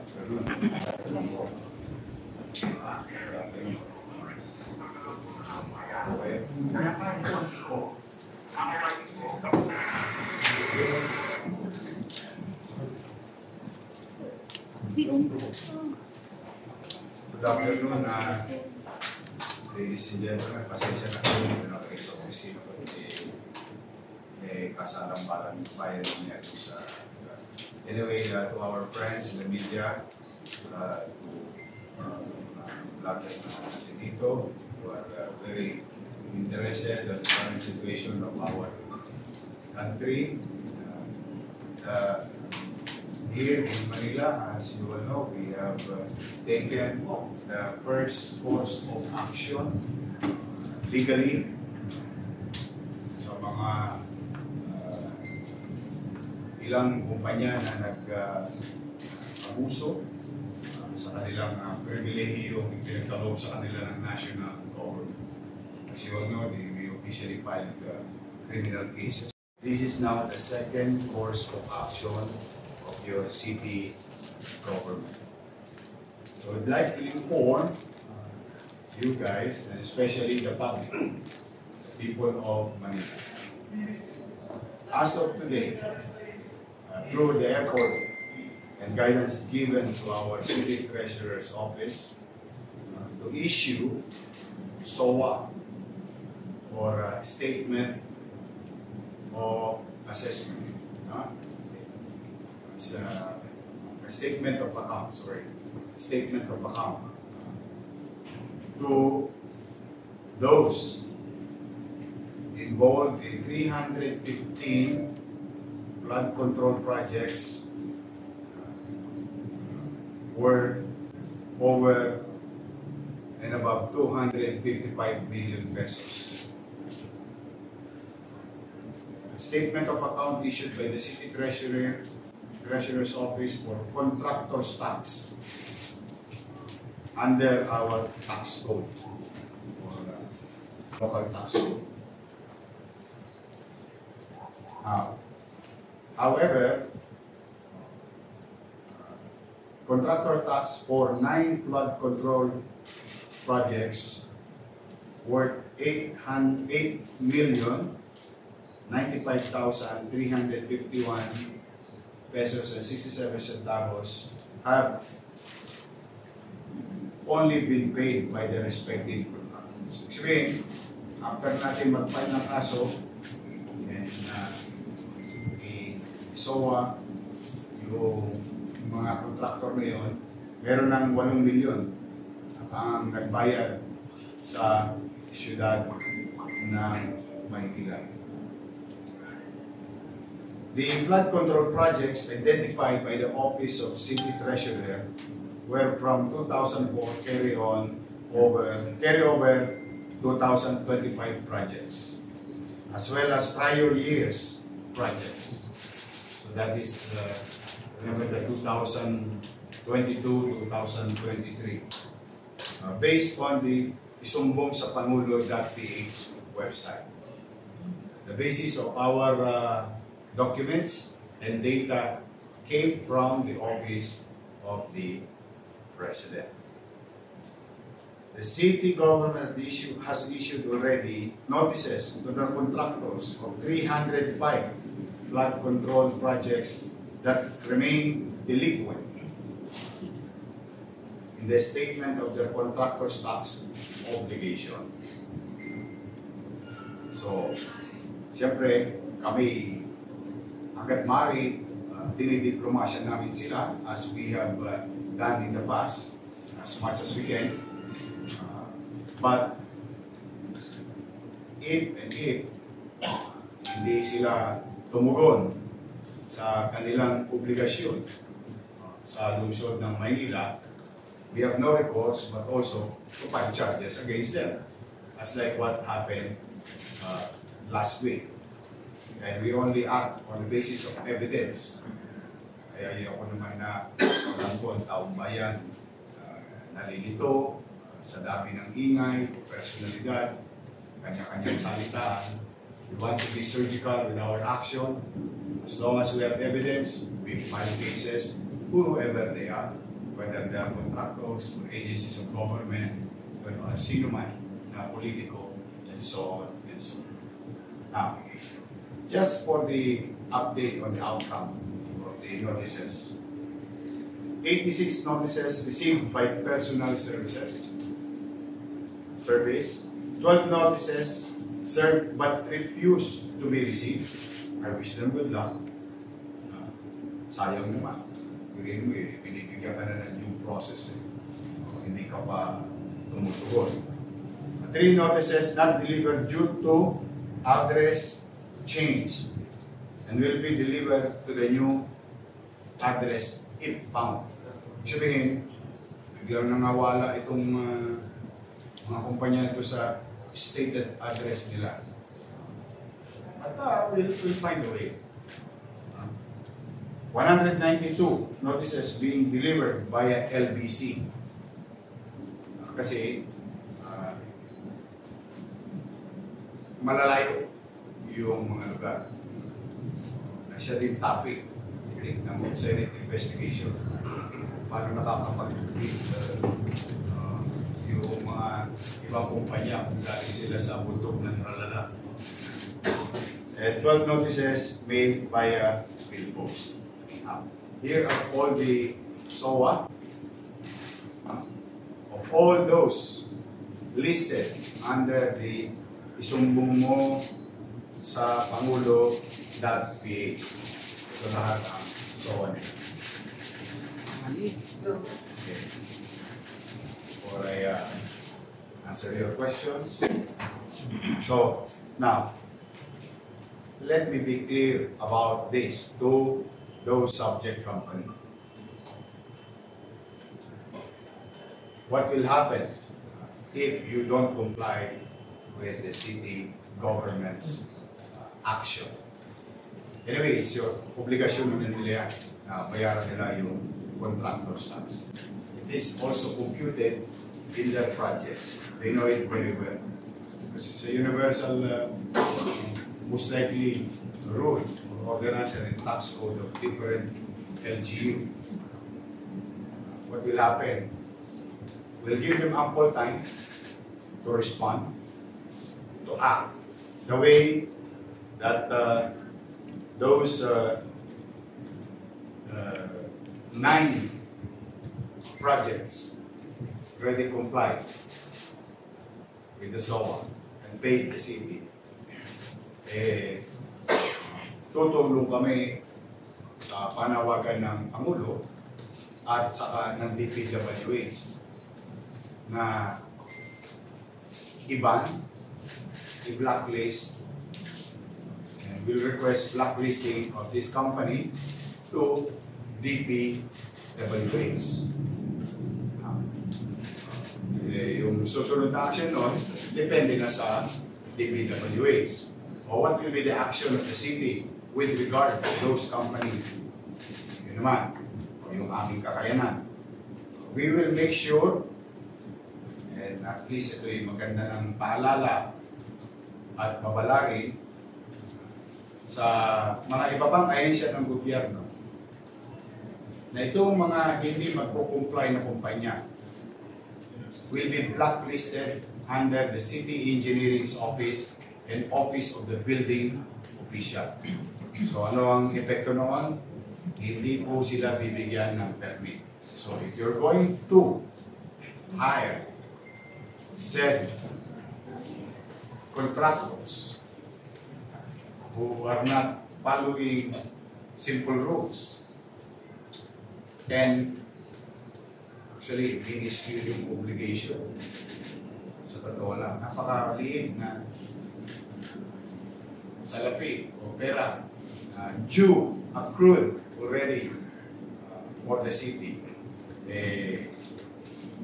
Good afternoon, ladies and gentlemen. Pasensya na kayo na kayo sa opisina ko. May kasalang bayan niya sa... Anyway, to our friends in the media, to lahat na dito, who are very interested in the current situation of our country. Here in Manila, as you all know, we have taken the first course of action legally sa mga ilang kumpanya na nag-abuso sa kanilang pribilehiyo yung pinagkaloob sa kanila ng national government. As you all know, we officially filed criminal cases. This is now the second course of action of your city government. So I'd like to inform you guys, and especially the public, the people of Manila. As of today, through the effort and guidance given to our City Treasurer's Office to issue SOA or a statement of assessment. It's a statement of account, statement of account to those involved in 315 flood control projects worth over and above 255 million pesos. A statement of account issued by the City Treasurer's Office for contractor's tax under our tax code or local tax code. However, contractor tax for 9 flood control projects worth 8,095,351 pesos and 67 centavos have only been paid by the respective contractors. Sabihin, after natin mag-file ng kaso, and SOA, yung mga contractor na yun, meron ng 8 milyon ang nagbayad sa siyudad ng Maynila. The flood control projects identified by the Office of City Treasurer were from 2004 carry over 2025 projects, as well as prior years projects. So that is, remember the 2022-2023, based on the isumbong sa Pangulo.ph website. The basis of our documents and data came from the Office of the President. The city government has issued already notices to the contractors of 305 flood control projects that remain delinquent in the statement of their contractor's tax obligation. So, siyempre, kami hanggat maaari, dinidiplomasya namin sila as we have done in the past, as much as we can. But if hindi sila tumugon sa kanilang obligasyon sa lungsod ng Maynila, we have no recourse but also to file charges against them, as like what happened last week. And we only act on the basis of evidence. Kaya ako naman na alam ko ang taong bayan nalilito sa dami ng ingay, personalidad, kanya-kanyang salitaan. We want to be surgical with our action. As long as we have evidence, we file cases, whoever they are. whether they are contractors or agencies of government, or sino man na politiko, and so on and so on. Now, just for the update on the outcome of the notices, 86 notices received by personal services, surveys, 12 notices served but refused to be received. I wish them good luck. Sayang naman. Pagin mo binibigyan ka na ng due process. Hindi ka pa tumutugon. 3 notices not delivered due to address change and will be delivered to the new address if found. Ibig sabihin, biglang nangawala itong mga kumpanya ito sa stated address nila. At we'll find a way. 192 notices being delivered via LBC. Kasi malalayo yung mga lugar. Siya din topic ng Senate investigation. Paano nakakapag-lead yung mga ibang kumpanya kung galing sila sa bundok ng tralala. And 12 notices made via billboards. Here are all the SOA of all those listed under the isumbong mo sa Pangulo.ph. Ito lahat ang SOA nila. Okay. Before I answer your questions. So, now, let me be clear about this to those subject company. What will happen if you don't comply with the city government's action? Anyway, it's your obligasyon nila na bayaran nila yung contractor's tax. It is also computed in their projects. They know it very well. Because it's a universal, most likely, rule or ordinance and tax code of different LGU. What will happen? We'll give them ample time to respond, to act the way that those 9 projects already complied with the SOA and paid the city. Tutulong kami sa panawagan ng Pangulo at saka ng DPWH na i-ban, i-blacklist, and will request blacklisting of this company to DPWH. Yung susunod na action nun, depende na sa DPWH. Or what will be the action of the city with regard to those companies? Yun naman, yung aming kakayanan. We will make sure, and at least ito yung maganda ng paalala at babalarin sa mga iba pang ahensya ng gobyerno na itong mga hindi magpo-comply na kumpanya will be blacklisted under the City Engineering's Office and Office of the Building Official. So ano ang epekto noon? Hindi po sila bibigyan ng permit. So if you're going to hire said contractors who are not following simple rules, then actually finish yung obligation. Sa totoo lang, napakaliit na salapi o pera due, accrued already for the city,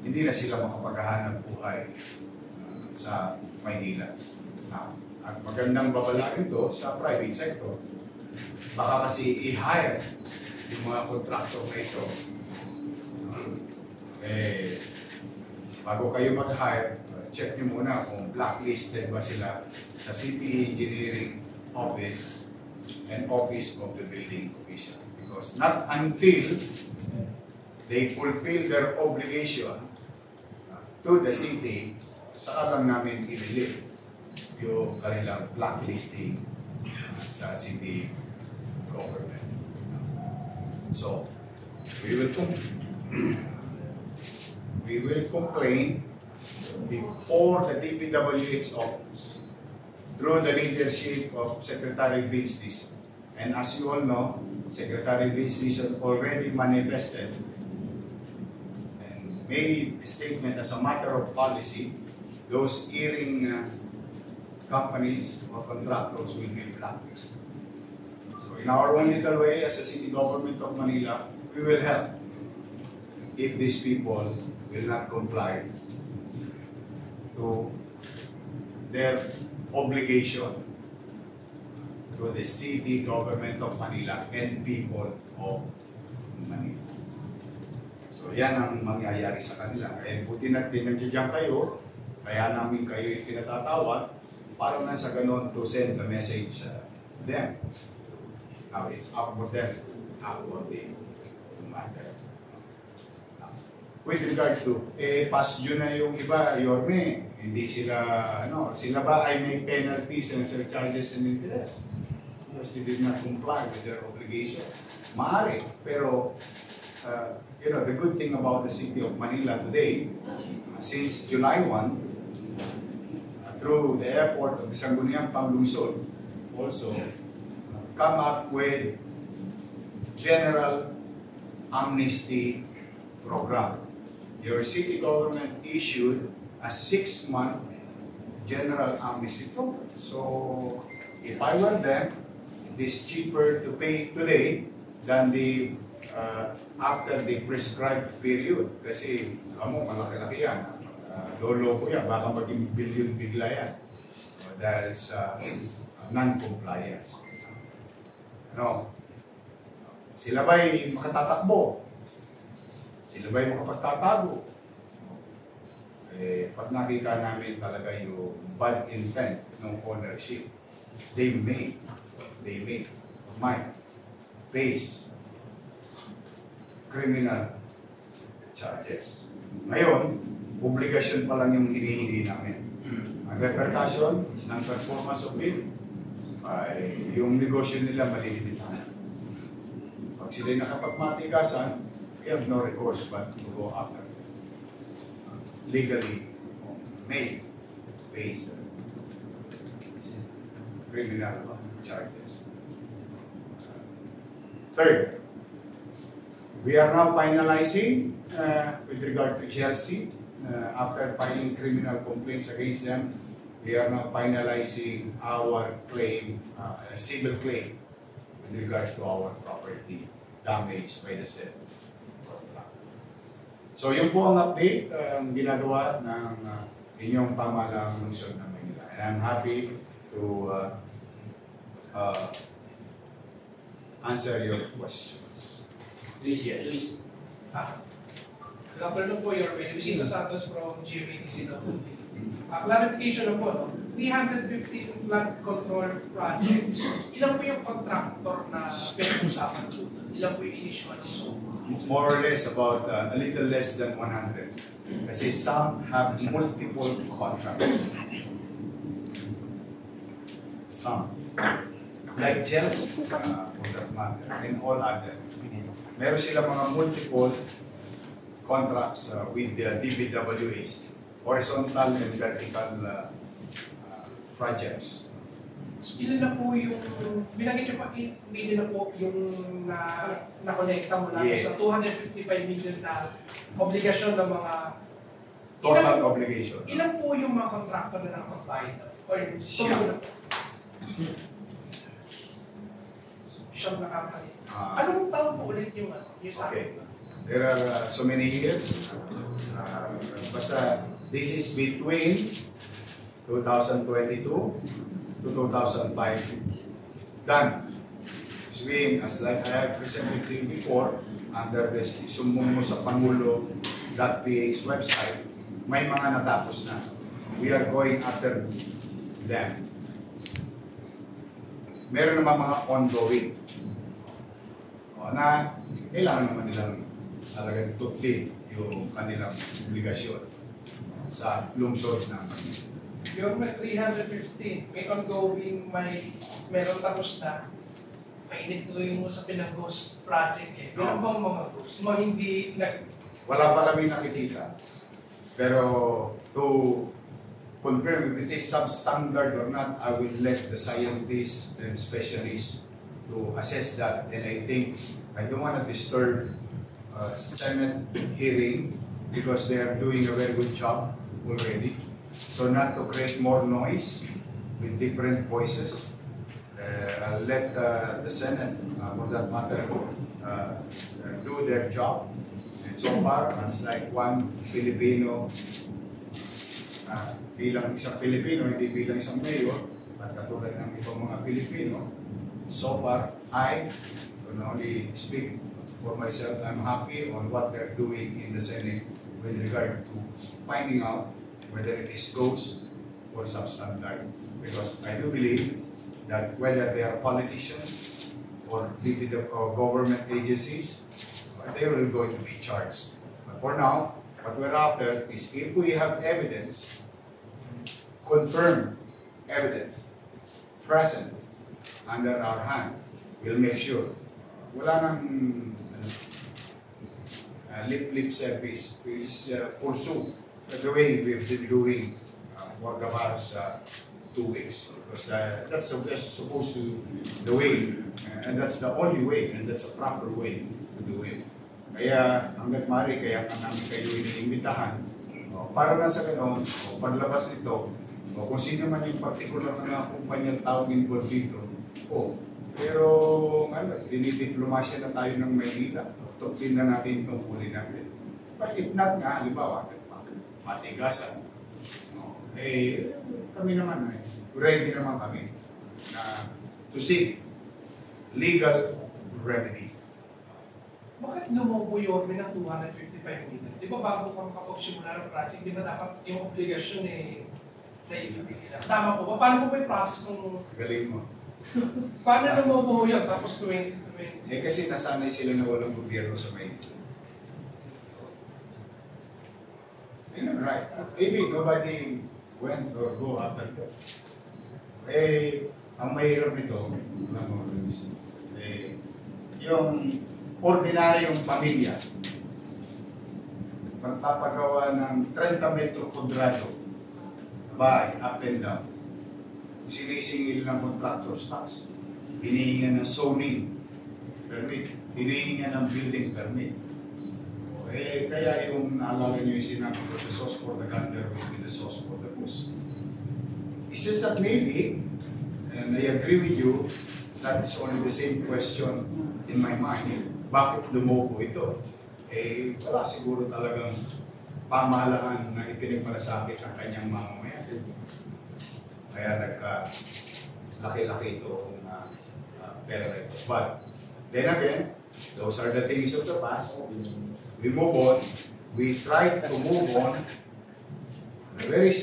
hindi na sila makapaghahanap buhay sa Maynila. At magandang babalain ito sa private sector. Baka kasi i-hire yung mga contractor na ito. Bago kayo mag-hire, check nyo muna kung blacklisted ba sila sa City Engineering Office and Office of the Building Official. Because not until they fulfill their obligation to the city, saka lang namin i-relieve yung kanilang blacklisting sa city government. So, we will complain before the DPWH office through the leadership of Secretary Vince Dizon. And as you all know, Secretary Vince Dizon already manifested and made a statement as a matter of policy, those earring companies or contractors will be blacklisted. So in our own little way, as a city government of Manila, we will help if these people will not comply to their obligation to the city government of Manila and people of Manila. So yan ang mangyayari sa kanila. Kaya buti natin nandiyan kayo, kaya namin kayo tinatatawag para na sa ganon to send the message to them. Now it's up for them, up for the matter. With regard to, past due na yung iba, Yorme, hindi sila, sila ba ay may penalties and surcharges and interest? Because they did not comply with their obligation. Maaari, pero, the good thing about the city of Manila today, since July 1, through the airport of the Sangguniang Panglungsod, also come up with general amnesty program. Your city government issued a 6-month general amnesty program. So, if I were them, it is cheaper to pay today than the after the prescribed period. Kasi, malaki-laki yan. Lolo ko yan, baka maging billion bigla yan. Dahil sa non-compliance. Sila ba'y makatatakbo? Sila ba'y makapagtatago? Pag nakita namin talaga yung bad intent ng ownership, they might face criminal charges. Ngayon, obligasyon pa lang yung hinihingi namin. Ang repercussion ng performance of bill ay yung negosyo nila malilimitahan. Pag sila'y nakapagmatikasan, we have no recourse but to go after legally may face criminal charges. Third, we are now finalizing with regard to GLC. After filing criminal complaints against them, we are now finalizing our claim, civil claim with regard to our property damaged by the said. So yun po ang update ang ginagawa ng inyong pamahalang lungsod ng Manila. And I'm happy to answer your questions. Luis. Good afternoon po, Your Honor. Luisito Santos from GMATC. Clarification na po, 315 flood control projects. Ilan po yung contractor na pinag-usapan? Ilan po yung initial? It's more or less about a little less than 100. Kasi some have multiple contracts. Some. Like GELS, for that matter, and all other. Meron sila mga multiple contracts with the DPWH, horizontal and vertical projects. So, ilan na po yung, binagay nyo pa 8 million na po yung na-connecta mula sa 255 million na obligasyon ng mga... Total obligation. Ilan po yung mga contractor na nakapagbayad? Or siyam? Siyam na company. Anong taon po ulit yung sa akin? There are so many years. Basta this is between 2022 to 2005. Done. Swing, as like I have presented to you before, under the Sumungo sa Pangulo.ph website, may mga natapos na. We are going after them. Meron naman mga ongoing. Na kailangan naman nilang talagang tuklin yung kanilang obligasyon sa lungsod ng Yung may 315, may ongoing, meron tapos na, mainit ko yung sa pinag-ghost project eh. Meron bang mga ghost? Mga hindi wala pa kami nakikita. Pero to confirm if it is substandard or not, I will let the scientists and specialists to assess that. And I think I don't want to disturb Senate hearing because they are doing a very good job already. So not to create more noise with different voices, I'll let the Senate, for that matter, do their job. And so far, as like one Filipino, bilang isang Pilipino, hindi bilang isang mayor, at katulad ng ibang mga Pilipino, so far, I can only speak for myself. I'm happy on what they're doing in the Senate with regard to finding out whether it is ghost or substandard. Because I do believe that whether they are politicians or government agencies, they will going to be charged. But for now, what we're after is if we have evidence, confirmed evidence, present under our hand, we'll make sure. Wala nang lip service. We just pursue the way we've been doing for the past 2 weeks. Because that's supposed to the way, and that's the only way, and that's a proper way to do it. Kaya hanggat maaari, kaya namin kayo iniimbitahan para na sa ganoon, paglabas nito, kung sino man yung particular na kumpanya taong involved dito, pero dinidiplomasya na tayo ng Maynila, tuklin na natin itong huli natin. But if not nga, halimbawa, matigasan, kami naman, ready naman kami na to seek legal remedy. Bakit lumubo yung ng 255 million? Di ba bago kang kapagsimula ng project, di ba dapat yung obligasyon na ibibigay na? Tama po ba? Paano po ba yung process ng... Galing mo. Paano lumubo yun tapos 2020? Kasi nasanay sila na walang gobyerno sa Maynila. Right. Maybe nobody went or go after that. Ang mahirap nito, yung ordinaryong pamilya, pagpapagawa ng 30 metro kwadrado, bahay, up and down, sinisingil ng contractor's tax, hinihinga ng zoning permit, hinihinga ng building permit. Kaya yung naalala nyo yung sinabi ko, the sauce for the gander will be the sauce for the goose. It's just that maybe, and I agree with you, that is only the same question in my mind. Bakit lumubo ito? Wala siguro talagang pamahalaan na ipinagmalasakit ang kanyang mamamayan. Kaya nagka-laki-laki ito pera ito. But then again, those are the things of the past. We move on. We try to move on a very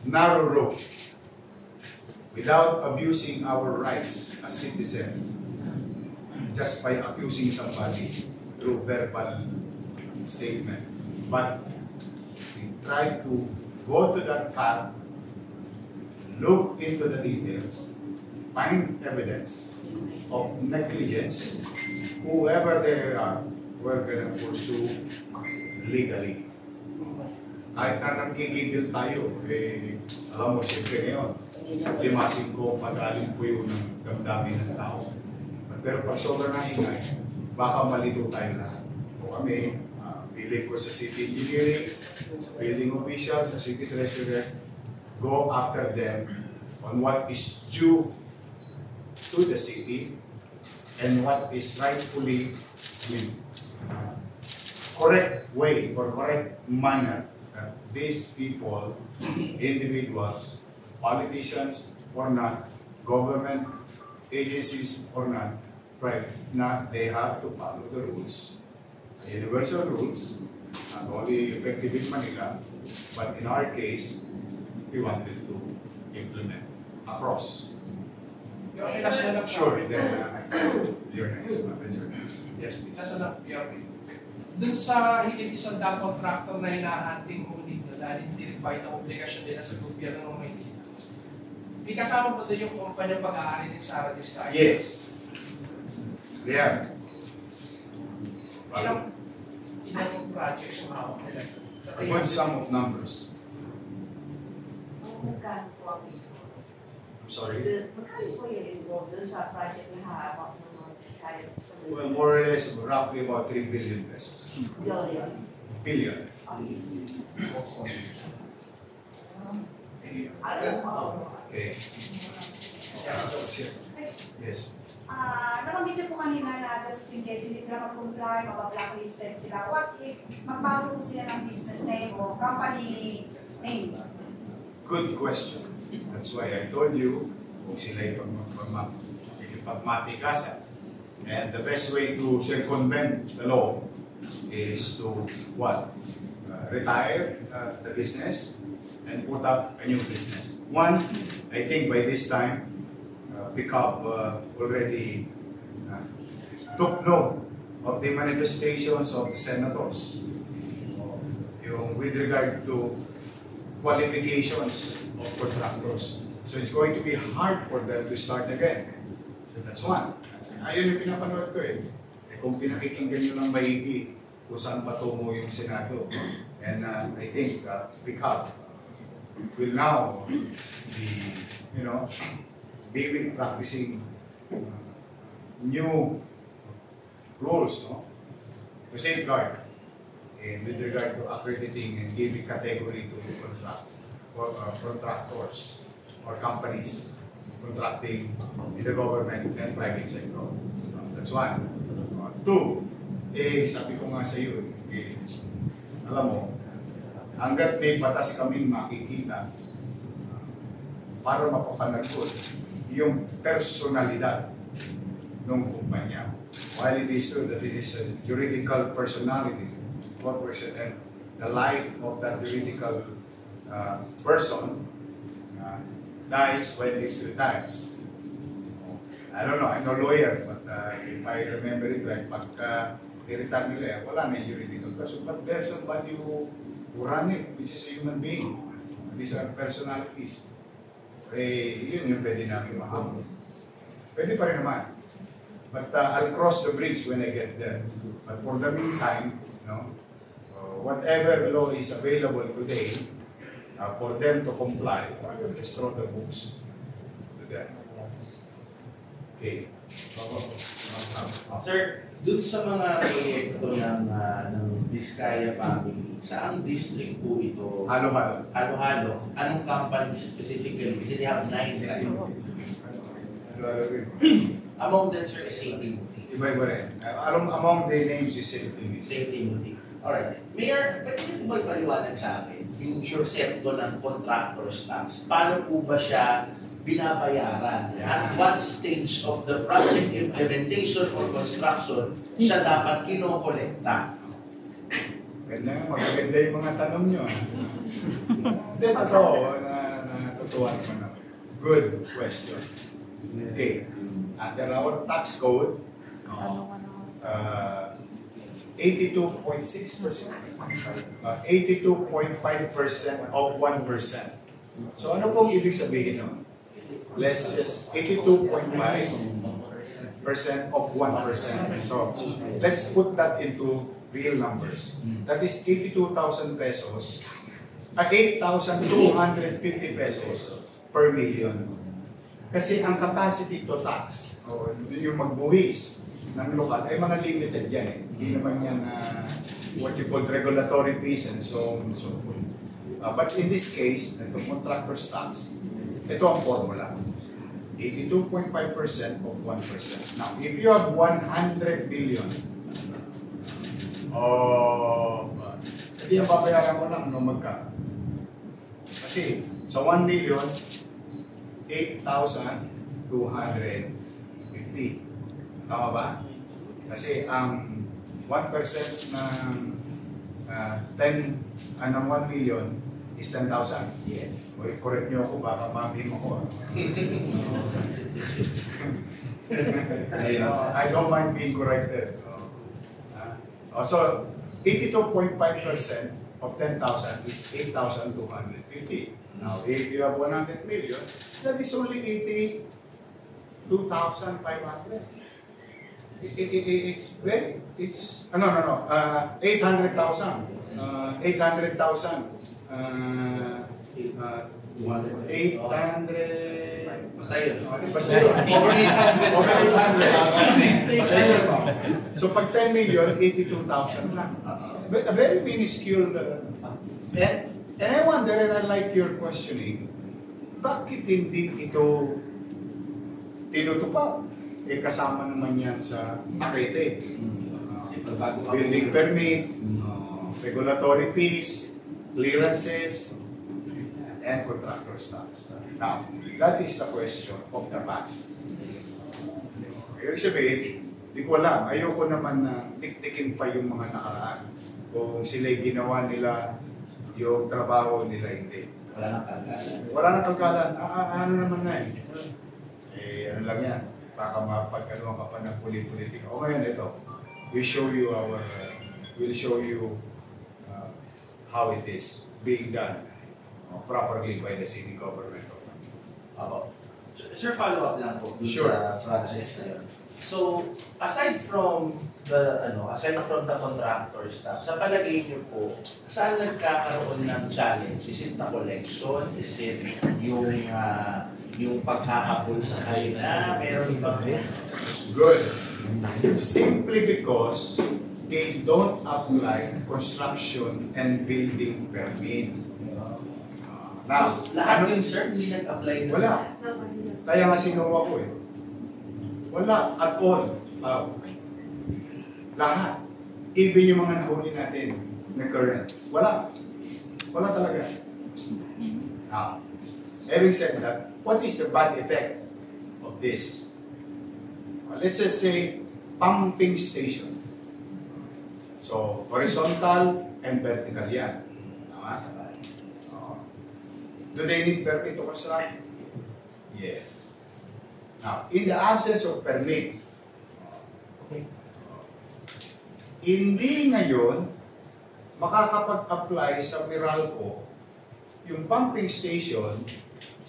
narrow road without abusing our rights as citizens just by accusing somebody through verbal statement. But we try to go to that path, look into the details, find evidence of negligence, whoever they are, we're going to pursue legally. Kahit na nanggigigil tayo, alam mo, siyempre ngayon, limasin ko, pagaling po yun ng damdamin ng tao. Pero pag sobrang nahingay, baka malito tayo lahat. O kami, pilit ko sa city engineering, sa building officials, sa city treasurer, go after them on what is due to the city and what is rightfully correct way or correct manner that these people, individuals, politicians or not, government agencies or not, right, na they have to follow the rules. Universal rules, not only effective in Manila, but in our case, we wanted to implement across. Yung relasyon ng Sure, then You're next, Ma'am. You're next. Yes, please. Nasa na, dun sa higit isang contractor na hinahanting mo dito dahil hindi required ang obligasyon nila sa gobyerno ng Maynila. May kasama po din yung kumpanyang pag-aari ng Sara Discaya. Yes. They are. Ilang projects yung hawak nila? A good sum of numbers. Magkano po ang I'm sorry? magkano po yung involved dun sa project na hawak ng mga Discaya? Well, more or less, roughly about 3 billion pesos. Billion. Billion. Alam mo, Okay. Yes. Nabanggit niyo po kanina na just in case hindi sila mag-comply, mabablacklisted sila. What if magbago po sila ng business name o company name? Good question. That's why I told you kung sila'y pagmatikasan. And the best way to circumvent the law is to what? Retire the business and put up a new business. One, I think by this time, Pickup already took note of the manifestations of the senators with regard to qualifications of contractors. So it's going to be hard for them to start again. So that's one. Ayun yung pinapanood ko eh. Kung pinakikinggan nyo ng maigi kung saan patungo yung Senado. And I think Pickup will now be, practicing new rules, to safeguard with regard to accrediting and giving category to contractors or companies contracting in the government and private sector. That's one. Two, sabi ko nga sa iyo, alam mo, hanggat may batas kaming makikita para mapapanagod yung personalidad ng kumpanya. While it is true that it is a juridical personality, corporation, and the life of that juridical person dies when it retires. I don't know, I'm no lawyer, but if I remember it right, pagka i-retire nila, wala na yung juridical person, but there's somebody who run it, which is a human being. These are personalities. Yun yung pwede namin mahamon. Pwede pa rin naman. But I'll cross the bridge when I get there. But for the meantime, whatever law is available today, for them to comply, I will just throw the books to them. Okay. Sir, dun sa mga proyekto ng Discaya family, saan district po ito? Halo-halo. Halo-halo. Anong company specifically? Kasi they have 9 Halo-halo rin. Among them, sir, is Safety Multi. Iba-iba rin. Among the names is Safety. Safety Multi. Alright. Mayor, pwede niyo po ba ipaliwanag sa akin yung konsepto ng contractor's tax? Paano po ba siya binabayaran? At what stage of the project implementation or construction siya dapat kinokolekta? Magaganda yung mga tanong nyo. Hindi, totoo. Natutuwa naman ako. Good question. Okay. Under our tax code, 82.6%. 82.5% of 1%. So ano pong ibig sabihin nun? Let's just 82.5% of 1%. So let's put that into real numbers. That is 82,000 pesos, 8,250 pesos per million. Kasi ang capacity to tax, yung magbuwis ng lokal, ay mga limited yan eh. Hindi naman yan what you call regulatory fees and so on and so forth. But in this case, ito contractor's tax, ito ang formula. 82.5% of 1%. Now, if you have 100 billion, hindi ang babayaran mo lang no magka. Kasi sa 1 million, 8,250. Tama ba? Kasi ang 1% ng 1 million is 10,000. Yes. Uy, correct niyo ako, baka mabim ako. I don't mind being corrected. So, 82.5% of 10,000 is 8,250. Now, if you have 100 million, that is only 82,500. It's 800,000. 800,000. 800. Basta yun. Basta yun. Over 800. Over 800. Basta yun. So pag 10 million, 82,000 lang. A very minuscule. And I wonder, and I like your questioning, bakit hindi ito tinutupad? Eh kasama naman yan sa akite. Building permit, regulatory fees, clearances, and contractor's tax. Now, that is the question of the past. Ibig sabihin, di ko alam, ayoko naman na tiktikin pa yung mga nakaraan. Kung sila'y ginawa nila, yung trabaho nila hindi. Wala nang kagalan. Wala nang kagalan. Ano naman na eh. Ano lang yan. Baka mapagkaluan ka pa ng politika. O ngayon ito, we'll show you how it is being done properly by the city government. Sir, follow up lang po dun Sure. sa projects na yun. So, aside from the contractor staff, sa palagay niyo po, saan nagkakaroon ng challenge? Is it the collection? Is it yung pagkakapon sa kanila? Meron ba? Good. Simply because they don't apply construction and building permit. Now, Lahat yun, sir, hindi nag-apply na. wala. Kaya nga sinuwa ko eh. Wala at all. Lahat. Even yung mga nahuli natin na current. Wala. Wala talaga. Now, having said that, what is the bad effect of this? Let's just say, pumping station. So, horizontal and vertical yan. Tama? Do they need permit to construct? Yes. Now, in the absence of permit, hindi ngayon makakapag-apply sa Meralco yung pumping station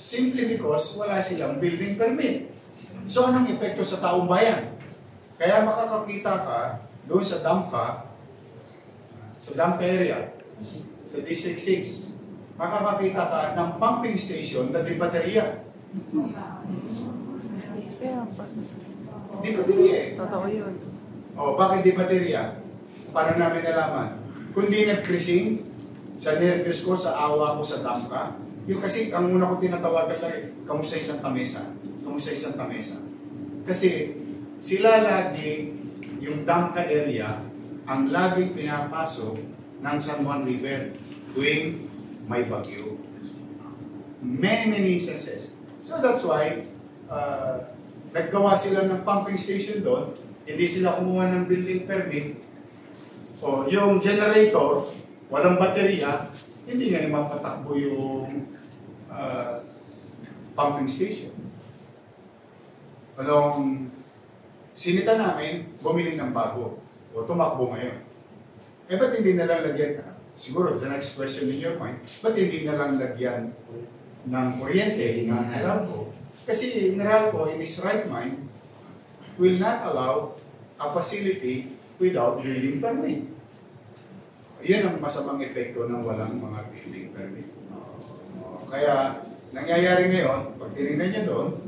simply because wala silang building permit. So, anong epekto sa taong bayan? Kaya makakakita ka doon sa dump area, sa District 6, makakakita ka ng pumping station na di baterya. Di baterya eh. Totoo yun. O, bakit di baterya? Paano namin nalaman? Kung di nag-freezing, sa nervyos ko, sa awa ko sa damka, yung kasi ang una ko tinatawagan lang eh, kamusta isang tamesa? Kamusta isang tamesa? Kasi sila lagi, yung damka area, ang laging pinapasok ng San Juan River tuwing may bagyo. Many instances. So that's why, naggawa sila ng pumping station doon, hindi sila kumuha ng building permit, o yung generator, walang baterya, hindi nga mapatakbo yung pumping station. Anong sinita namin, bumili ng bago, o tumakbo ngayon. Eh ba't hindi nalang lagyan, siguro the next question in your mind, ba't hindi nalang lagyan ng kuryente ng Meralco? Kasi Meralco, in his right mind, will not allow a facility without building permit. Yan ang masamang epekto ng walang mga building permit. Kaya, nangyayari ngayon, pag tinignan niya doon,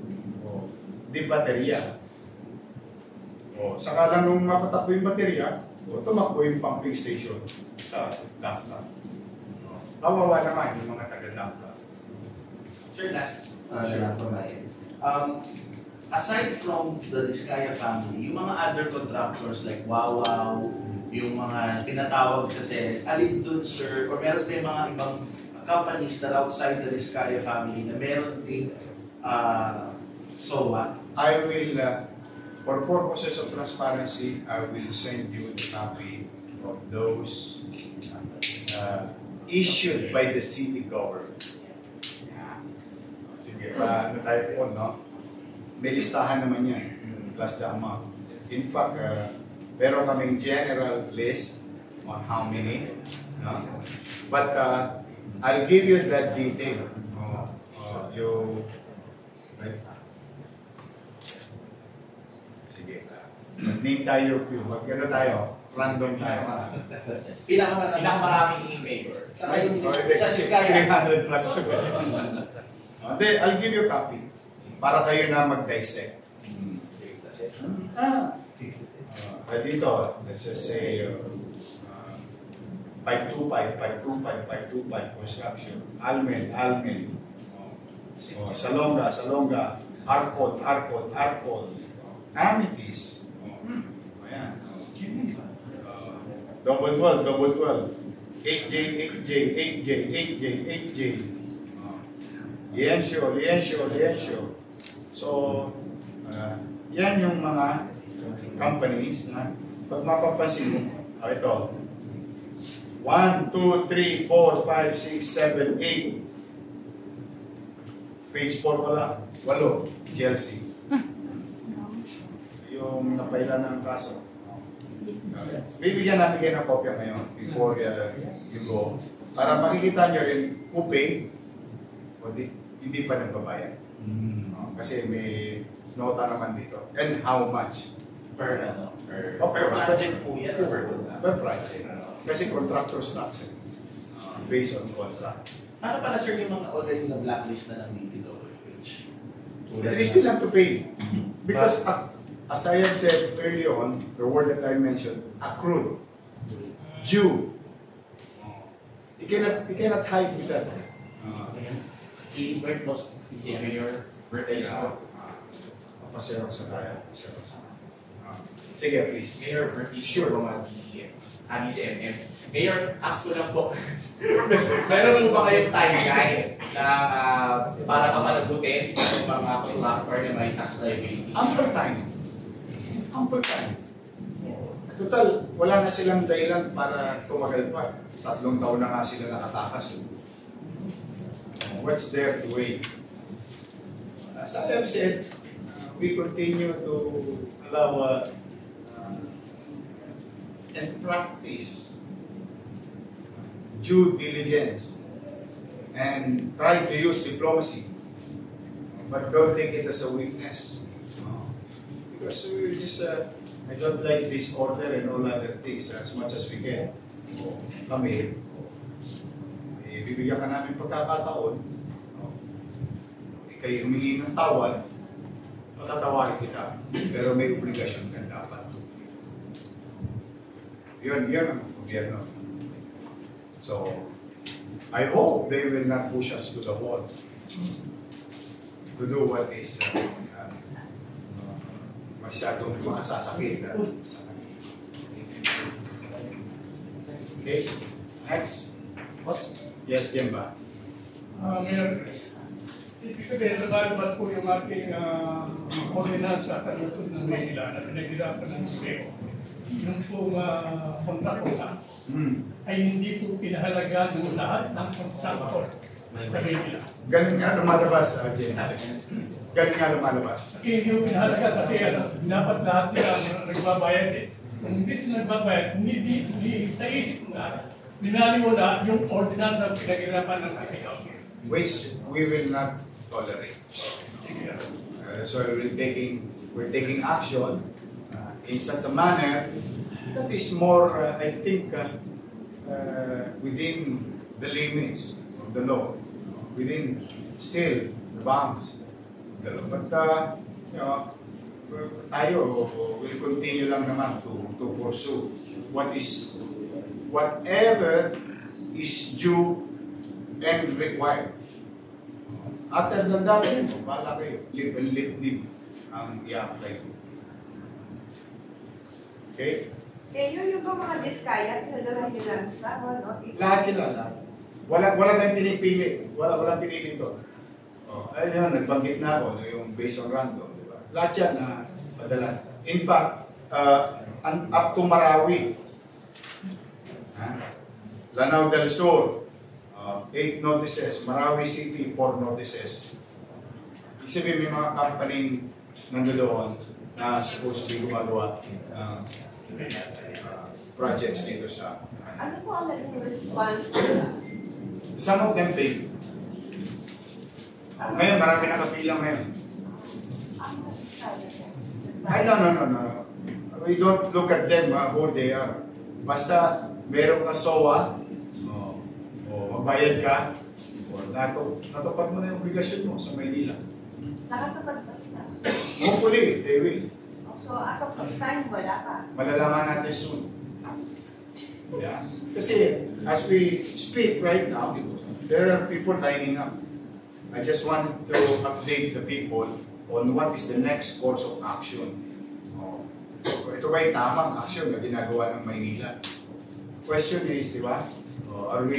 di baterya. Saka lang nung mapatakbo yung baterya, tumakbo yung pumping station sa dampa. Kawawa naman yung mga taga-dampa. Sir, last lang po na yun. Aside from the Diskaya family, yung mga other contractors like Wawaw, yung mga tinatawag sa Senate, alin dun, sir, or meron may mga ibang companies that outside the Diskaya family na meron din SOA? I will, for purposes of transparency, I will send you the copy of those issued by the city government. Yeah. Sige, ano tayo po, no? May listahan naman yan, plus the amount. In fact, meron kaming general list on how many, no? But I'll give you that detail. Right? Sige. Name tayo, mag-ano tayo, random tayo. Pinakamaraming mayor. Saka yung sa Kaya 300 plus. Hindi, I'll give you a copy para kayo na mag-dissect. Dito, let's just say 525, 525, 525, construction, Almen, Salonga, Arcot, Amities, ayan, double 12, 8J, Liencio. So, yan yung mga companies na pag mapapansin mo, ito, 1, 2, 3, 4, 5, 6, 7, 8. Page 4 pala, 8, Chelsea. Yung napaila ng kaso. Bibigyan natin kayo ng kopya ngayon before you go. Para makikita nyo rin who paid o hindi pa nagbabayad. Kasi may nota naman dito. And how much? Per project po yan. Per project. Kasi contractor's tax. Based on contract. Paano pala sir yung mga already na blacklist na ng DPWH? They still have to pay. Because as I have said earlier on, the word that I mentioned, accrued, due. You cannot hide with that. Si Bert lost si Mayor birthday sa Pasero sa kaya. Sige, please. Mayor birthday Sure. Mga DCM. DCMM. Mayor, ask ko lang po. Meron po ba kayong timeline na para kamalagutin ng mga contractor na may tax liabilities? Ample time. Total, wala na silang dahilan para tumagal pa. 3 taon na nga sila nakatakas. What's there to wait? As I have said, we continue to allow and practice due diligence and try to use diplomacy, but don't take it as a weakness. Because we just, I don't like disorder and all other things as much as we can. Kami, bibigyan ka namin pagkakataon, kayo humingi ng tawad, patatawarin kita, pero may obligasyon ka dapat. Yun ang gobyerno. So, I hope they will not push us to the wall to do what is masyadong makasasakit sa kanila. Okay, next. Yes, Jemba. Mayor, ibig sabihin, nakalabas po yung ating ordinansa sa Luzon ng Manila na pinaghirapan ng Museo. Yung pong contractor ay hindi po pinahalaga ng lahat ng contractor sa Manila. Ganun nga lumalabas, Jemba. Ganun nga lumalabas. Kasi hindi po pinahalaga kasi dapat lahat sila nagbabayad eh. Kung hindi sila nagbabayad, hindi sa isip na binaliwala yung ordinansa ng pinaghirapan ng kapital. Which we will not tolerate. So we're taking action in such a manner that is more, I think, within the limits of the law, within still the bounds of the law. But tayo will continue lang naman to pursue whatever is due and required. After than that, bahala kayo. Live and let live ang i-apply ko. Okay? Yung mga diskaya, pinadala nyo lang sa Lahat sila, lahat. Wala tayong pinipili. Wala pinili ito. Ayun yun, nagbanggit na ako, yung based on random. Diba? Lahat yan na padala. In fact, up to Marawi, Lanao del Sur, 8 notices, Marawi City, 4 notices. Ibig sabihin may mga company nandoon na supposed to be gumagawa projects dito sa... Ano po ang naging response nila? Some of them paid. Ngayon, marami nakapila ngayon. Ang style niya? Ay, no. We don't look at them who they are. Basta meron ka SOA, o magbayad ka, o natupad mo na yung obligasyon mo sa Maynila. Nakatupad ba sila? Hopefully, they will. So, as of this time, wala pa. Malalaman natin soon. Yeah. Kasi, as we speak right now, there are people lining up. I just wanted to update the people on what is the next course of action. Ito ba yung tamang action na ginagawa ng Maynila? Question is, di ba? Am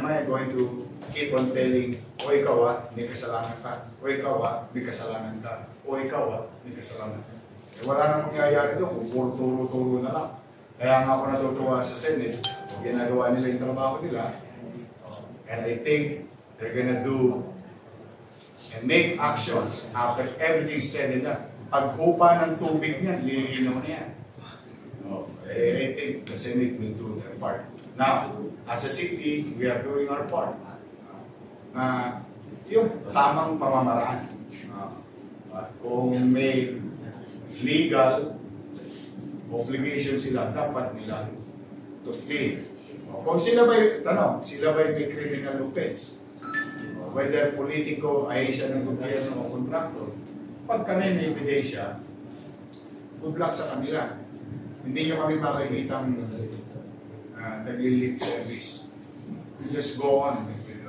I going to keep on telling, o ikaw may kasalanan ka, o ikaw may kasalanan ka, o ikaw may kasalanan ka. Wala nang mangyayari doon kung puro turo-turo na lang. Kaya nga ako natutuwa sa Senate, kung ginagawa nila yung trabaho nila, and I think they're gonna do and make actions after everything's said and done. Paghupa ng tubig niyan, lilinaw na yan. I think the Senate will do their part. Now, as a city, we are doing our part. Yung tamang pamamaraan. Kung may legal obligation sila, dapat nila to clean. Kung sila ba'y may criminal offense, whether politiko ay siya ng gobyerno o kontraktor, pag kami may ebidensya, good luck sa kanila. Hindi nyo kami makikitang nag-lip service. You just go on with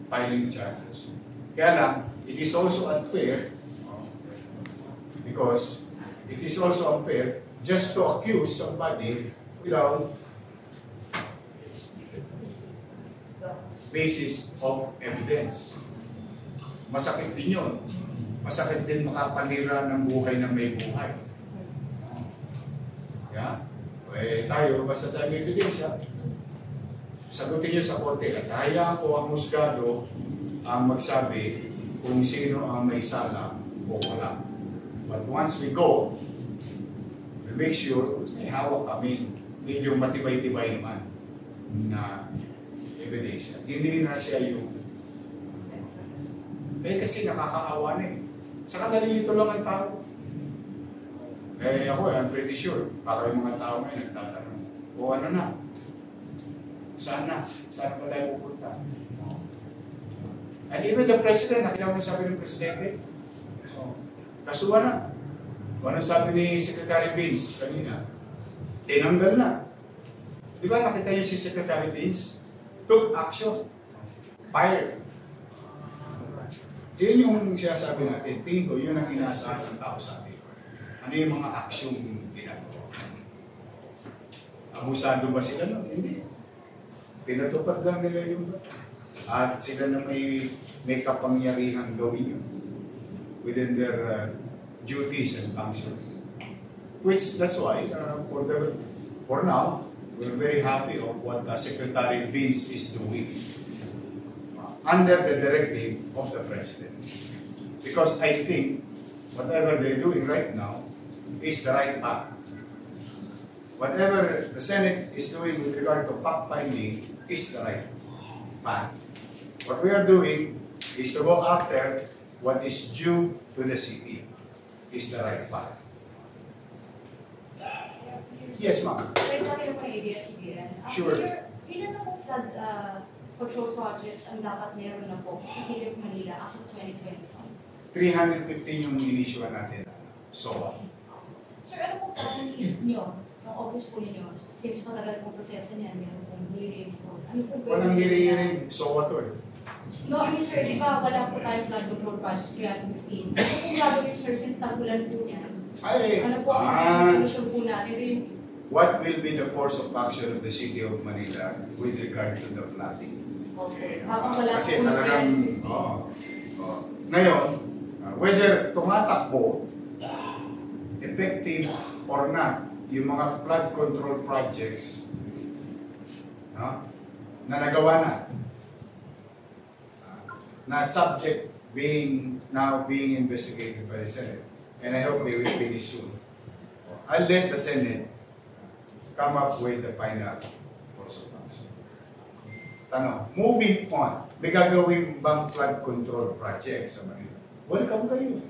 filing charges. Kaya lang, it is also unfair because it is also unfair just to accuse somebody without basis of evidence. Masakit din yun. Masakit din makapanira ng buhay ng may buhay. Yeah? Tayo, basta tayo may ebidensya, sagutin nyo sa korte at hayaan ko ang husgado ang magsabi kung sino ang may sala o wala. But once we go, we make sure may hawak kami, medyo matibay-tibay naman na ebidensya. Hindi na siya yung kasi nakakaawa na eh. Saka nalilito lang ang tao. Ako, I'm pretty sure, baka yung mga tao ngayon nagtatanong, o ano na? Saan na? Saan pa tayo pupunta? And even the president, nakita mo sabi ng presidente, kasuhan na. Ano sabi ni Secretary Vince kanina? Tinanggal na. Di ba nakita niyo si Secretary Vince? Took action. Fired. Yun yung sinasabi natin. Tingin ko, yun ang inaasahan ng tao sa atin. Ano yung mga aksyong ginagawa? Abusado ba sila? No? Hindi. Pinatupad lang nila yung at sila na may kapangyarihan gawin yun within their duties and functions. Which, that's why, for now, we're very happy of what Secretary Vince is doing under the directive of the President. Because I think whatever they're doing right now is the right path. Whatever the Senate is doing with regard to fact-finding is the right path. What we are doing is to go after what is due to the city is the right path. Yes, ma'am. Pwede sa akin po ng ABS-CBN. Sure. Ilan na po flood control projects ang dapat meron na po sa City of Manila as of 2025? 315 yung inisyo natin. SOA. Sir, ano po plano niyo, ng office po ninyo, since matagal pong proseso niyan, meron pong hearings po, ano po Walang hearing, SOA to eh. No, I mean sir, di ba wala po tayong flood control projects 315? Ano po gagawin sir, since tagulan po niyan? Ano po ang solution po natin? What will be the course of action of the City of Manila with regard to the flooding? Okay. Habang wala Kasi po talagang, ngayon, whether tumatakbo, effective or not, yung mga flood control projects, na nagawa na. Na subject now being investigated by the Senate. And I hope they will finish soon. I'll let the Senate come up with the final course of action. Tanong, moving on, may gagawin bang flood control project sa Manila? Welcome kayo.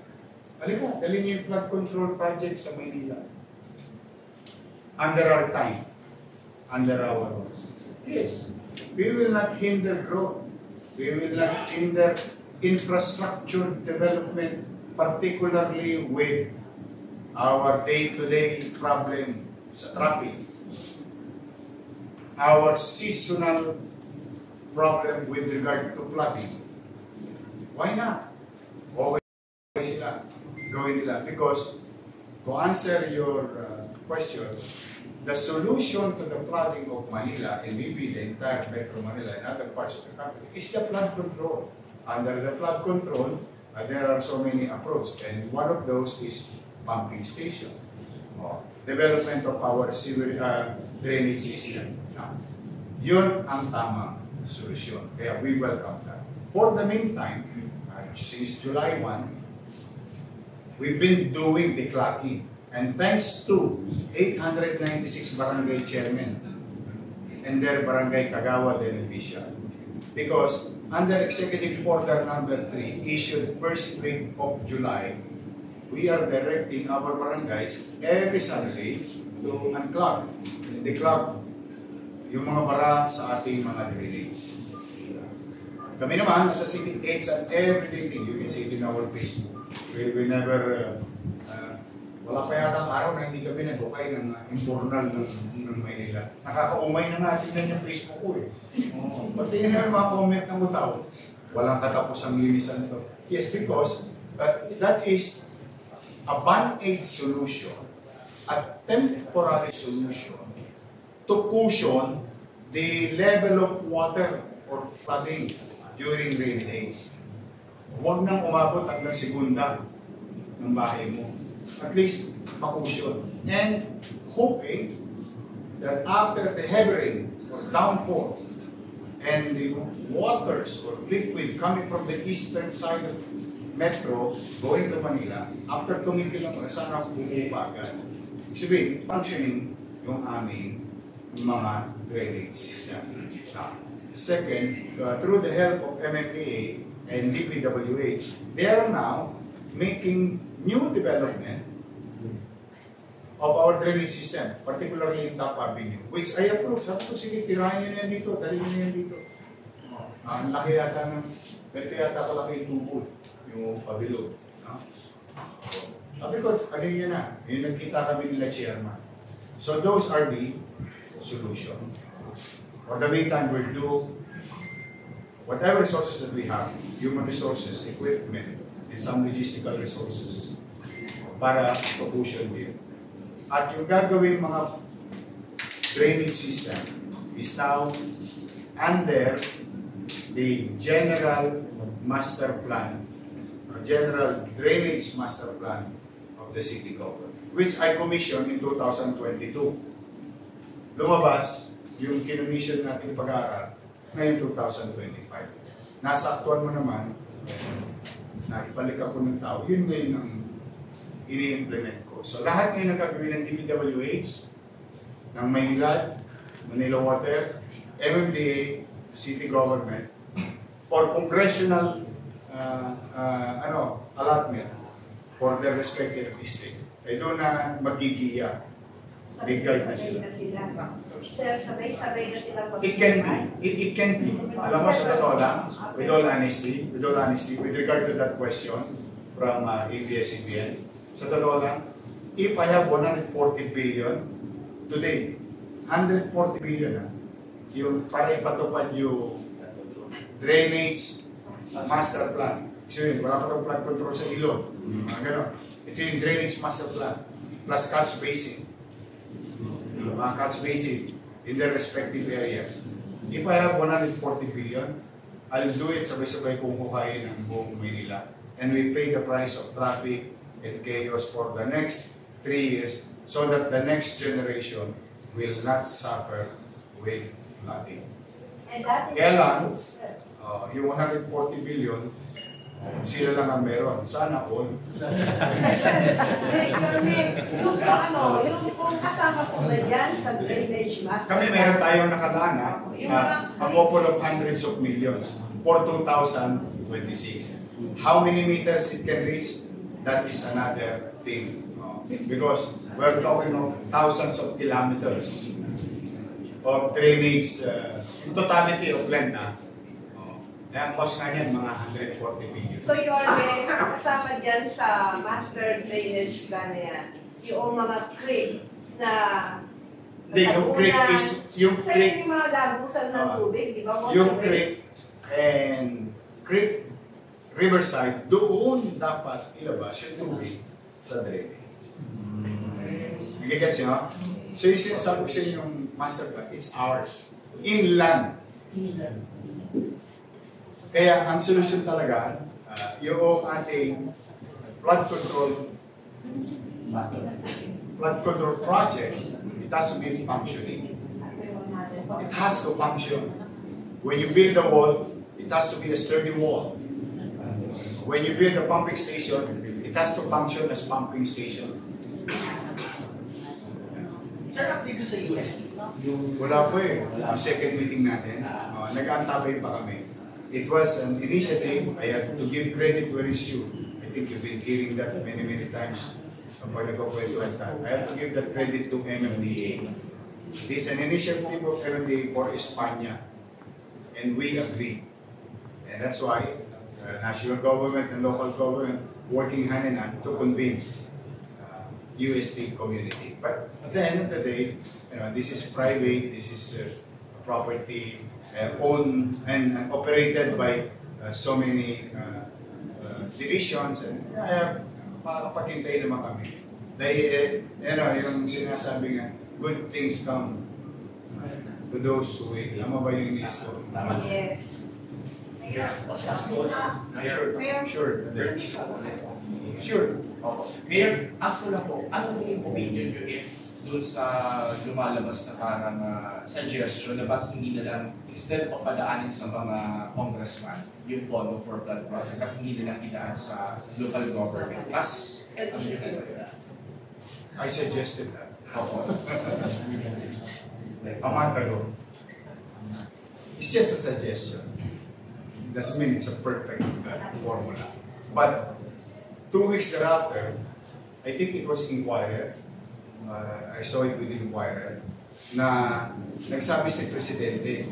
Halika, dali niyo yung flood control project sa Manila. Under our time, under our rules. Yes, we will not hinder growth. We will not hinder infrastructure development, particularly with our day-to-day problem sa traffic. Our seasonal problem with regard to flooding. Why not? Okay sila, gawin nila. Because to answer your question, the solution to the flooding of Manila and maybe the entire Metro Manila and other parts of the country is the flood control. Under the flood control, there are so many approaches, and one of those is pumping stations. Development of our drainage system. Yun ang tamang solusyon. Kaya we welcome that. For the meantime, since July 1, we've been doing declocking. And thanks to 896 barangay chairmen and their barangay kagawad and official. Because under Executive Order number 3, issued first week of July, we are directing our barangays every Sunday to unclog, declog yung mga bara sa ating mga drainage. Kami naman, as a city, it's an everyday thing. You can see it in our Facebook. We never, wala pa yata araw na hindi kami nag-okay ng informal ng Maynila. Nakakaumay na nga tingnan yung Facebook ko eh. Pati yun na yung mga comment ng tao. Walang katapusang linisan ito. Yes, because that is a band-aid solution, a temporary solution to cushion the level of water or flooding during rainy days. Huwag nang umabot hanggang segunda ng bahay mo. At least makusyon. And hoping that after the heavy rain or downpour and the waters or liquid coming from the eastern side of Metro going to Manila, after tumigil lang, sana bumupa agad. Ibig sabihin, functioning yung aming mga drainage system. Second, through the help of MMDA and DPWH, they are now making new development of our drainage system, particularly in Top Avenue, which I approve. Sabi ko, sige, tirahin nyo na yan dito, dalhin nyo na yan dito. Ang laki yata ng, ganito yata kalaki yung tubo, yung pabilog. Sabi ko, ano yun na? Yung nagkita kami nila chairman. So those are the solution. For the meantime, we'll do whatever resources that we have, human resources, equipment, and some logistical resources para promotion din. At yung gagawin mga drainage system is now under the General Master Plan or General Drainage Master Plan of the City Government, which I commissioned in 2022. Lumabas yung kinommission natin pag-aaral ngayon 2025. Nasaktuan mo naman na ibalik ako ng tao, yun ngayon ang ini-implement ko. So lahat ngayon ang gagawin ng DPWH, ng Maynilad, Manila Water, MMDA, City Government, or congressional allotment for their respective district. Ay doon na magigiya. Big guide na sila. Sir, sabay-sabay na sila. It can be. It can be. Alam mo sa totoo lang, with all honesty, with regard to that question from ABS-CBN, sa totoo lang, if I have 140 billion today, 140 billion yung para ipatupad yung drainage master plan. So yun, wala pa itong flood control sa ilog. Ganon. Ito yung drainage master plan plus catch basin. Mga catch basin in their respective areas. If I have 140 billion, I'll do it sabay-sabay kung hukayin ng buong Manila. And we pay the price of traffic and chaos for the next 3 years so that the next generation will not suffer with flooding. And that is... Kaya lang, yung 140 billion, sila lang ang meron. Sana all. Yung ano, yung kung kasama po ba dyan sa drainage master? Kami meron tayong nakalaan a couple of hundreds of millions for 2026. How many meters it can reach, that is another thing. Because we're talking of thousands of kilometers of drainage, in totality of land na. Kaya ang cost nga niyan, mga 140 billion. So Yorme, kasama dyan sa master drainage plan na yan, yung mga creek na Hindi, yung creek is, yung sa creek, yung mga lagusan ng tubig, di ba? yung creek and creek, riverside, doon dapat ilabas yung tubig sa drainage. Nagigets nyo? So yung sinasabi ko sa inyo yung master plan, it's ours. Inland. Kaya ang solusyon talaga, yung ating flood control project, it has to be functioning. It has to function. When you build a wall, it has to be a sturdy wall. When you build a pumping station, it has to function as pumping station. Sir, update ko sa UST. Wala po eh. Yung second meeting natin, nag-aantabay pa kami. It was an initiative. I have to give credit where it's due. I think you've been hearing that many times. I have to give that credit to MMDA. It is an initiative of MMDA for España. And we agree. And that's why national government and local government working hand in hand to convince UST community. But at the end of the day, this is private, this is property owned and operated by so many divisions, and paghintay naman kami. Dahil, yung sinasabi nga, good things come to those who wait. Tama ba yung English ko? Yes. Sure. Mayor, ask ko lang po, ano yung opinion nyo if dun sa lumalabas na parang suggestion na ba't hindi na lang, instead of padaanin sa mga congressman, yung pondo for flood project, at hindi na lang idaan sa local government. Mas, ano yun? I suggested that. A month ago. It's just a suggestion. Doesn't mean it's a perfect formula. But 2 weeks thereafter, I think it was Inquirer, I saw it with Inquirer, na nagsabi si Presidente,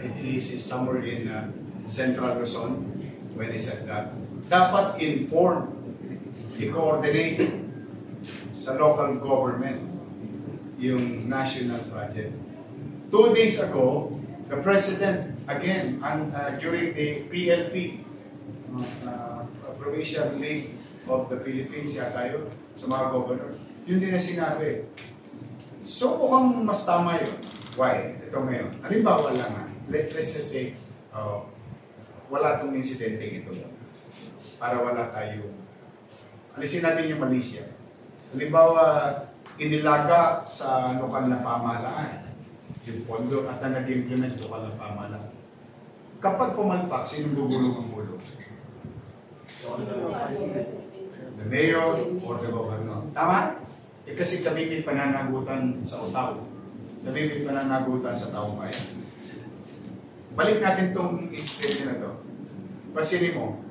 it is somewhere in Central Luzon, when he said that, dapat inform, i-coordinate sa local government yung national project. 2 days ago, the President, again, during the PLP, Provincial League of the Philippines, yata yun, sa mga governor, yun din na sinabi. So mukhang mas tama yun. Why? Ito ngayon. Halimbawa lang nga, let's just say, wala itong insidente ito. Para wala tayo. Alisin natin yung Malaysia. Halimbawa, inilaga sa lokal na pamahalaan yung pondo at na nag-implement lokal na pamahalaan. Kapag pumalpak, sinong gugulong ang ulo? The mayor or the governor. Tama? Kasi kami may pananagutan sa utaw. Kami may pananagutan sa taong bayan. Balik natin itong incident na to. Pansinin mo,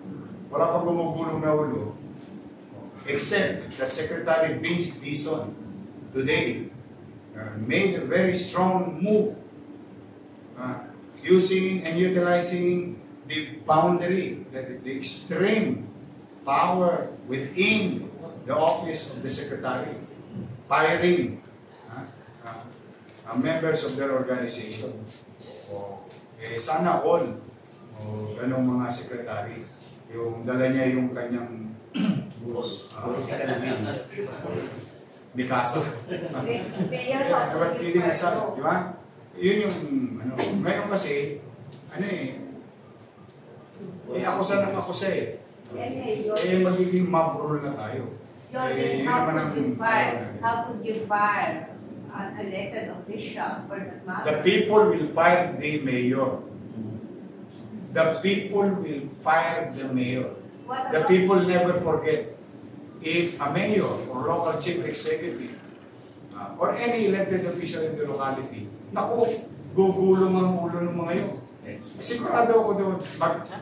wala pang gumugulong na ulo except that Secretary Vince Dizon today made a very strong move using and utilizing the boundary, the extreme power within the office of the Secretary, firing members of their organization. Sana all, ganong mga secretary, yung dala niya yung kanyang Mikasa. But kidding aside, di ba? Yun yung, ngayon kasi, akusa ng akusa eh. Magiging mob rule na tayo. How could you fire an elected official for that matter. The people will fire the mayor. The people will fire the mayor. What The about people never forget. If a mayor or local chief executive or any elected official in the locality, naku, gugulong ang ulo ng mga yun. Sigurado ako doon,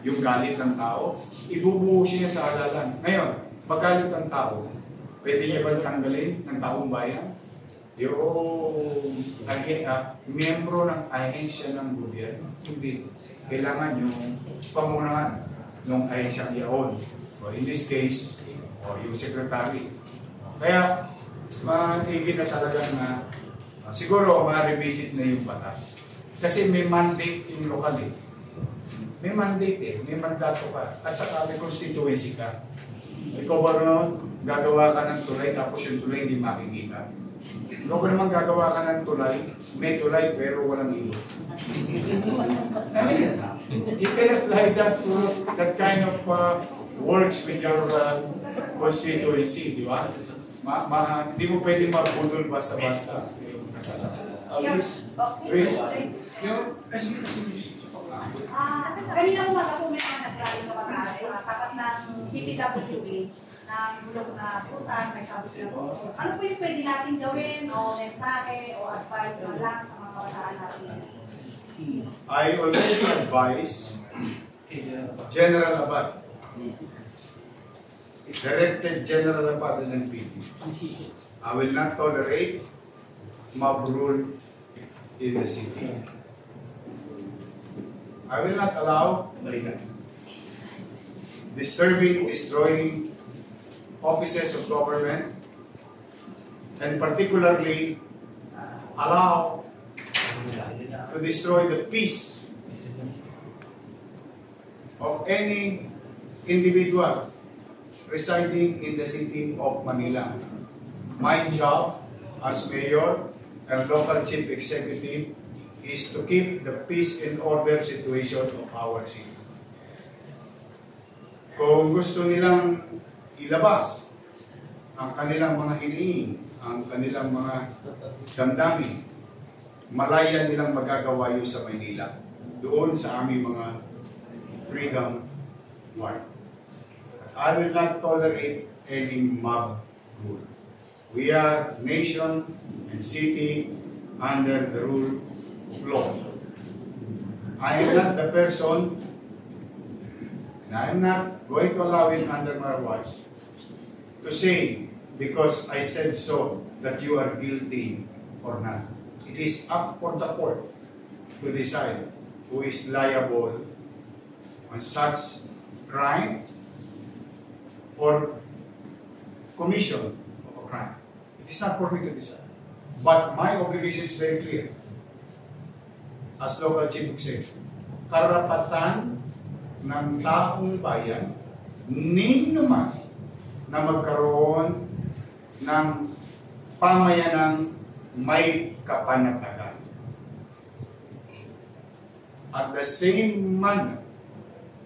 yung galit ng tao, ibubuhos niya sa halalan. Ngayon, magalit ang tao, pwede niya ba tanggalin ng taong bayan? Yung miyembro ng ahensya ng gobyerno? Hindi. Kailangan yung pamunahan ng ahensyang yaon. Or in this case, o yung secretary. Kaya, matigil na talaga na siguro ma-revisit na yung batas. Kasi may mandate yung lokal eh. May mandate eh, may mandato ka. At saka may constituency ka. Ikaw ba naman, gagawa ka ng tulay tapos yung tulay hindi makikita. Ikaw ba naman gagawa ka ng tulay, may tulay pero walang ilo. I mean, you can apply that to that kind of works with your constituency, di ba? Hindi mo pwede magbudol basta-basta. Luis. Kanina umaga po may mga naglayo na mataas sa tapat ng PPWH ng bulok na prutas, may sabi sila po. Ano po yung pwede natin gawin o mensahe o advice o lang sa mga kabataan natin? I already advise General Abad, Directed General Abad ng NPD. I will not tolerate mob rule in the city. I will not allow disturbing, destroying offices of government, and particularly allow to destroy the peace of any individual residing in the city of Manila. My job as mayor and local chief executive is to keep the peace and order situation of our city. Kung gusto nilang ilabas ang kanilang mga hiniing, ang kanilang mga damdamin, malaya nilang magagawa yun sa Maynila, doon sa aming mga freedom park. I will not tolerate any mob rule. We are nation and city under the rule of law. I am not the person, and I am not going to allow it under my watch to say, because I said so, that you are guilty or not. It is up for the court to decide who is liable on such crime or commission of a crime. It is not for me to decide. But my obligation is very clear. As local chief executive, karapatan ng taong bayan, nino man, na magkaroon ng pamayanang may kapanatagan. At the same manner,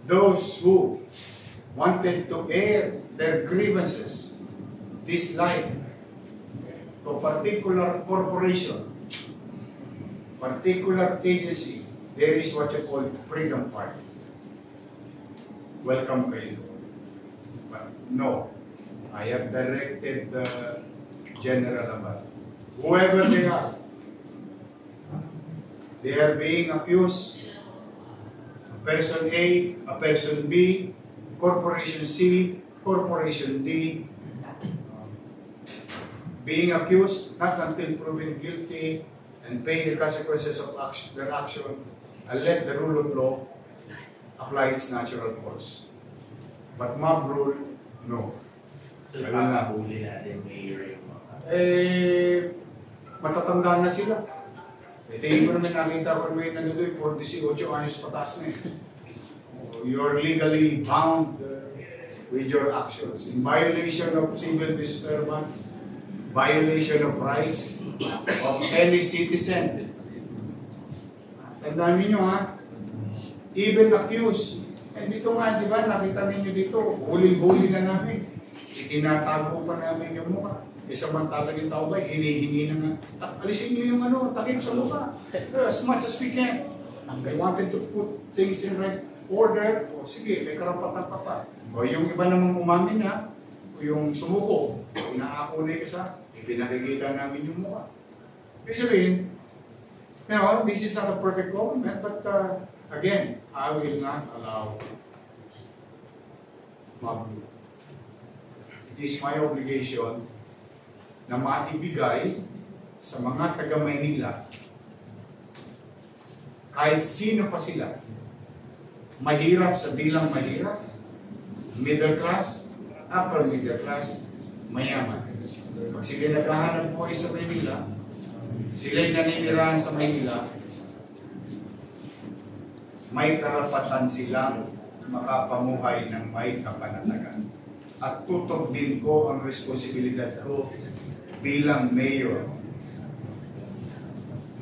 those who wanted to air their grievances, dislike to particular corporation, particular agency, there is what you call freedom park. Welcome kayo. But no, I have directed the General Abad. Whoever they are being accused, person A, a person B, Corporation C, Corporation D, being accused not until proven guilty and pay the consequences of their action, and let the rule of law apply its natural course. But mob rule, no. So, papahuli natin, Mayor, yung mga... Matatanda na sila. Tingin ko naman nakita ko may nandoy for 18 anyos patas na eh. You're legally bound with your actions. In violation of civil disturbance, violation of rights of any citizen. Tandaan ninyo ha, even accused. And dito nga, di ba, nakita ninyo dito, huling-huli na namin. Itinatago pa namin yung mukha. samantalang yung tao ba, hinihingi na nga, alisin niyo yung takip sa mukha. As much as we can. I wanted to put things in right order. O sige, may karapatan pa pa. O yung iba namang umamin na, o yung sumuko, inaako na yung isa, ipinakikita namin yung mukha. Ibig sabihin, this is not a perfect government, but again, I will not allow magulo. It is my obligation na maibigay sa mga taga-Maynila, kahit sino pa sila, mahirap sa bilang mahirap, middle class, upper middle class, mayaman. Pag sila naghahanap buhay sa Maynila, sila'y naninirahan sa Maynila, may karapatan silang makapamuhay ng may kapanatagan. At tutok din ko ang responsibilidad ko bilang mayor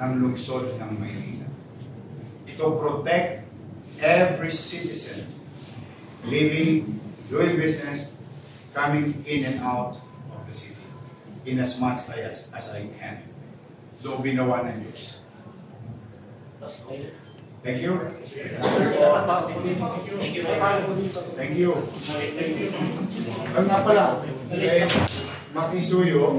ng lungsod ng Maynila to protect every citizen living, doing business, coming in and out of the city in as much as I can. Doon binawa ng Diyos. Thank you. Thank you. Ang nga pala, Makisuyo,